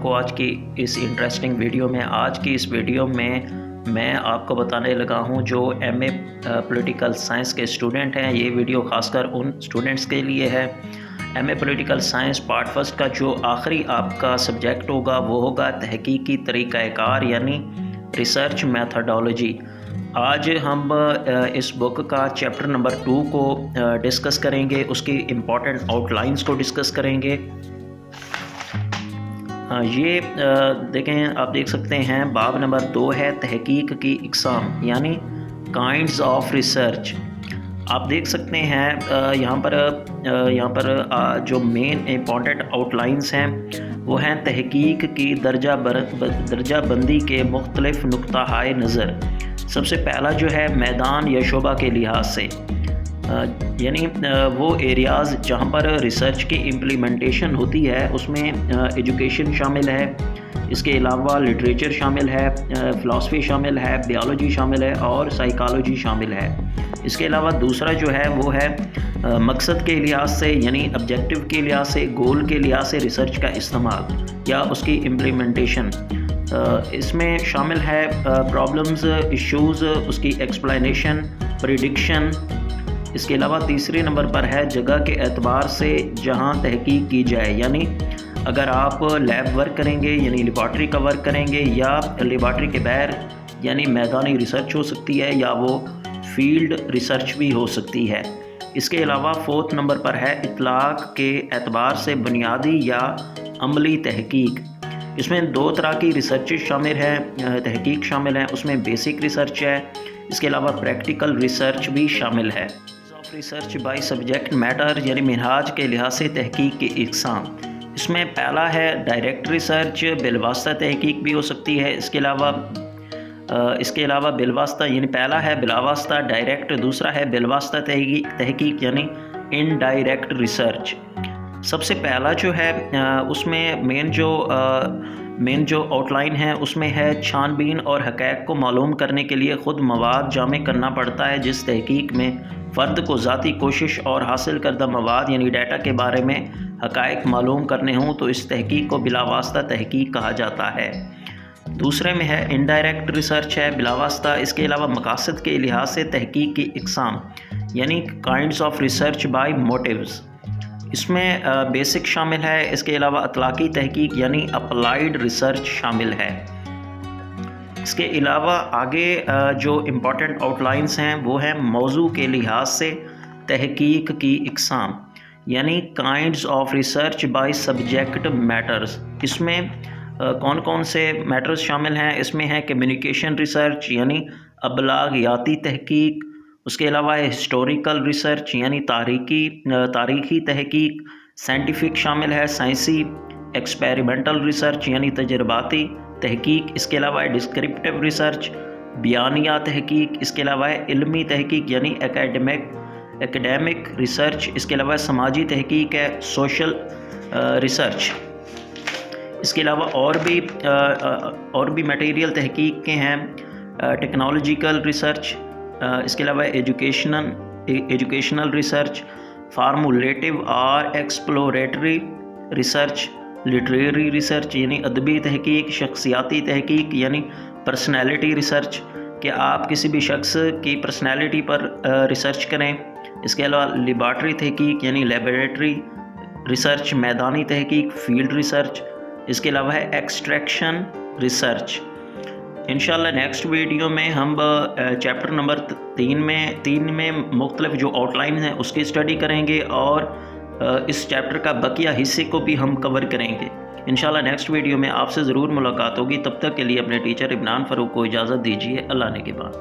کو آج کی اس انٹرسٹنگ ویڈیو میں۔ آج کی اس ویڈیو میں میں آپ کو بتانے لگا ہوں جو ایم اے پولیٹیکل سائنس کے اسٹوڈنٹ ہیں، یہ ویڈیو خاص کر ان اسٹوڈنٹس کے لیے ہے۔ M A political science part first کا جو آخری آپ کا سبجیکٹ ہوگا وہ ہوگا تحقیقی طریقہ کار، یعنی ریسرچ میتھڈالوجی۔ آج ہم اس بک کا چیپٹر نمبر 2 کو ڈسکس کریں گے، اس کی امپورٹنٹ آؤٹ لائنز کو ڈسکس کریں گے۔ یہ دیکھیں، آپ دیکھ سکتے ہیں باب نمبر 2 ہے تحقیق کی اقسام، یعنی کائنڈز آف ریسرچ۔ آپ دیکھ سکتے ہیں یہاں پر جو مین امپورٹنٹ آؤٹ لائنز ہیں وہ ہیں تحقیق کی درجہ بندی کے مختلف نقطہ نظر۔ سب سے پہلا جو ہے میدان یا شعبہ کے لحاظ سے، یعنی وہ ایریاز جہاں پر ریسرچ کی امپلیمنٹیشن ہوتی ہے، اس میں ایجوکیشن شامل ہے، اس کے علاوہ لٹریچر شامل ہے، فلاسفی شامل ہے، بیالوجی شامل ہے اور سائیکالوجی شامل ہے۔ اس کے علاوہ دوسرا جو ہے وہ ہے مقصد کے لحاظ سے، یعنی آبجیکٹو کے لحاظ سے، گول کے لحاظ سے ریسرچ کا استعمال یا اس کی امپلیمنٹیشن۔ اس میں شامل ہے پرابلمز، ایشوز، اس کی ایکسپلینیشن، پریڈکشن۔ اس کے علاوہ تیسرے نمبر پر ہے جگہ کے اعتبار سے جہاں تحقیق کی جائے، یعنی اگر آپ لیب ورک کریں گے یعنی لیبارٹری کا ورک کریں گے، یا لیبارٹری کے باہر یعنی میدانی ریسرچ ہو سکتی ہے، یا وہ فیلڈ ریسرچ بھی ہو سکتی ہے۔ اس کے علاوہ 4 نمبر پر ہے اطلاق کے اعتبار سے بنیادی یا عملی تحقیق۔ اس میں 2 طرح کی ریسرچ شامل ہے، تحقیق شامل ہے، اس میں بیسک ریسرچ ہے، اس کے علاوہ پریکٹیکل ریسرچ بھی شامل ہے۔ ریسرچ بائی سبجیکٹ میٹر، یعنی منہاج کے لحاظ سے تحقیق کی اقسام۔ اس میں پہلا ہے ڈائریکٹ ریسرچ، بالواسطہ تحقیق بھی ہو سکتی ہے۔ اس کے علاوہ بالواسطہ، یعنی پہلا ہے بلاواسطہ ڈائریکٹ، دوسرا ہے بالواسطہ تحقیق یعنی انڈائریکٹ ریسرچ۔ سب سے پہلا جو ہے اس میں مین جو آؤٹ لائن ہے اس میں ہے چھان بین اور حقائق کو معلوم کرنے کے لیے خود مواد جمع کرنا پڑتا ہے۔ جس تحقیق میں فرد کو ذاتی کوشش اور حاصل کردہ مواد یعنی ڈیٹا کے بارے میں حقائق معلوم کرنے ہوں تو اس تحقیق کو بلاواسطہ تحقیق کہا جاتا ہے۔ دوسرے میں ہے انڈائریکٹ ریسرچ ہے، بلاواسطہ۔ اس کے علاوہ مقاصد کے لحاظ سے تحقیق کی اقسام، یعنی kinds of research by motives. اس میں بیسک شامل ہے، اس کے علاوہ اطلاقی تحقیق یعنی اپلائیڈ ریسرچ شامل ہے۔ اس کے علاوہ آگے جو امپورٹنٹ آؤٹ لائنز ہیں وہ ہیں موضوع کے لحاظ سے تحقیق کی اقسام، یعنی kinds of research by subject matters. اس میں کون کون سے میٹرز شامل ہیں؟ اس میں ہے کمیونیکیشن ریسرچ یعنی ابلاغیاتی تحقیق، اس کے علاوہ ہسٹوریکل ریسرچ یعنی تاریخی تحقیق، سائنٹیفک شامل ہے، سائنسی، ایکسپیریمنٹل ریسرچ یعنی تجرباتی تحقیق، اس کے علاوہ ڈسکرپٹیو ریسرچ، بیانیہ تحقیق، اس کے علاوہ علمی تحقیق یعنی ایکیڈیمک ریسرچ، اس کے علاوہ سماجی تحقیق ہے، سوشل ریسرچ۔ اس کے علاوہ اور بھی میٹیریل تحقیق کے ہیں، ٹیکنالوجیکل ریسرچ، اس کے علاوہ ایجوکیشنل ریسرچ، فارمولیٹیو اور ایکسپلوریٹری ریسرچ، لٹریری ریسرچ یعنی ادبی تحقیق، شخصیاتی تحقیق یعنی پرسنالٹی ریسرچ کہ آپ کسی بھی شخص کی پرسنالٹی پر ریسرچ کریں۔ اس کے علاوہ لیبارٹری تحقیق یعنی لیبارٹری ریسرچ، میدانی تحقیق، فیلڈ ریسرچ، اس کے علاوہ ہے ایکسٹریکشن ریسرچ۔ انشاءاللہ نیکسٹ ویڈیو میں ہم چیپٹر نمبر 3 میں مختلف جو آؤٹ لائن ہیں اس کی اسٹڈی کریں گے، اور اس چیپٹر کا بقیہ حصے کو بھی ہم کور کریں گے۔ انشاءاللہ نیکسٹ ویڈیو میں آپ سے ضرور ملاقات ہوگی۔ تب تک کے لیے اپنے ٹیچر عمران فاروق کو اجازت دیجیے۔ اللہ نے کے بعد۔